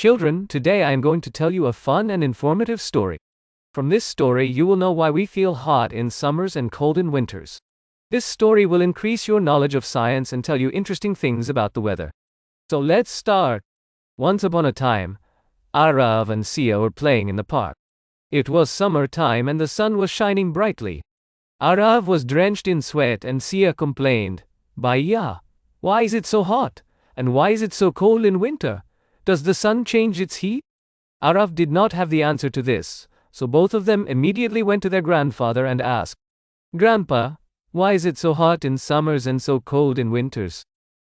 Children, today I am going to tell you a fun and informative story. From this story, you will know why we feel hot in summers and cold in winters. This story will increase your knowledge of science and tell you interesting things about the weather. So let's start. Once upon a time, Arav and Sia were playing in the park. It was summer time and the sun was shining brightly. Arav was drenched in sweat and Sia complained, "Bhaiya, why is it so hot? And why is it so cold in winter? Does the sun change its heat?" Arav did not have the answer to this, so both of them immediately went to their grandfather and asked, "Grandpa, why is it so hot in summers and so cold in winters?"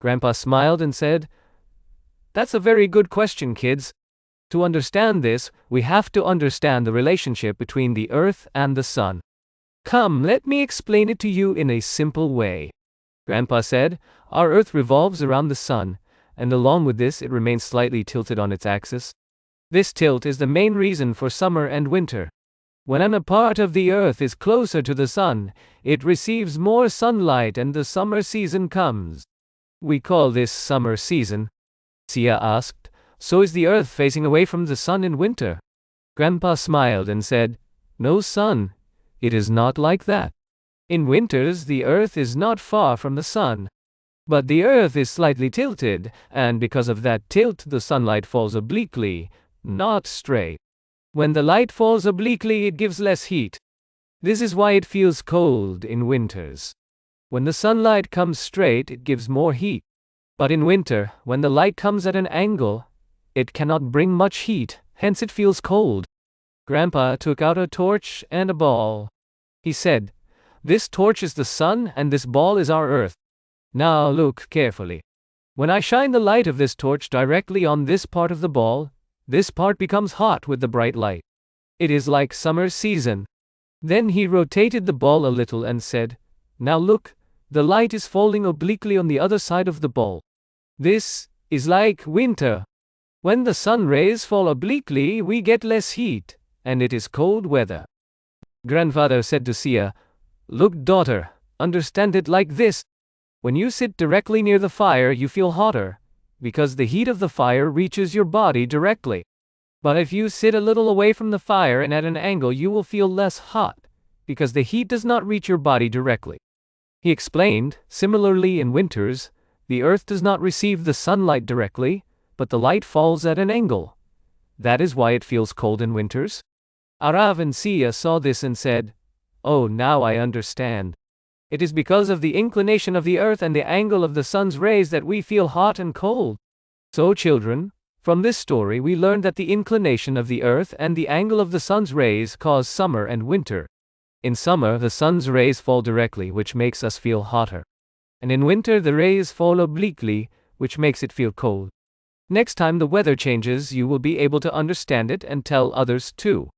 Grandpa smiled and said, "That's a very good question, kids. To understand this, we have to understand the relationship between the earth and the sun. Come, let me explain it to you in a simple way." Grandpa said, "Our earth revolves around the sun, and along with this it remains slightly tilted on its axis. This tilt is the main reason for summer and winter. When a part of the earth is closer to the sun, it receives more sunlight and the summer season comes. We call this summer season." Sia asked, "So is the earth facing away from the sun in winter?" Grandpa smiled and said, "No, son, it is not like that. In winters, the earth is not far from the sun. But the earth is slightly tilted, and because of that tilt, the sunlight falls obliquely, not straight. When the light falls obliquely, it gives less heat. This is why it feels cold in winters. When the sunlight comes straight, it gives more heat. But in winter, when the light comes at an angle, it cannot bring much heat, hence it feels cold." Grandpa took out a torch and a ball. He said, "This torch is the sun and this ball is our earth. Now look carefully. When I shine the light of this torch directly on this part of the ball, this part becomes hot with the bright light. It is like summer season." Then he rotated the ball a little and said, "Now look, the light is falling obliquely on the other side of the ball. This is like winter. When the sun rays fall obliquely, we get less heat, and it is cold weather." Grandfather said to Sia, "Look, daughter, understand it like this. When you sit directly near the fire, you feel hotter, because the heat of the fire reaches your body directly. But if you sit a little away from the fire and at an angle, you will feel less hot, because the heat does not reach your body directly." He explained, similarly in winters, the earth does not receive the sunlight directly, but the light falls at an angle. That is why it feels cold in winters. Arav and Sia saw this and said, "Oh, now I understand. It is because of the inclination of the earth and the angle of the sun's rays that we feel hot and cold." So children, from this story we learned that the inclination of the earth and the angle of the sun's rays cause summer and winter. In summer, the sun's rays fall directly, which makes us feel hotter. And in winter, the rays fall obliquely, which makes it feel cold. Next time the weather changes, you will be able to understand it and tell others too.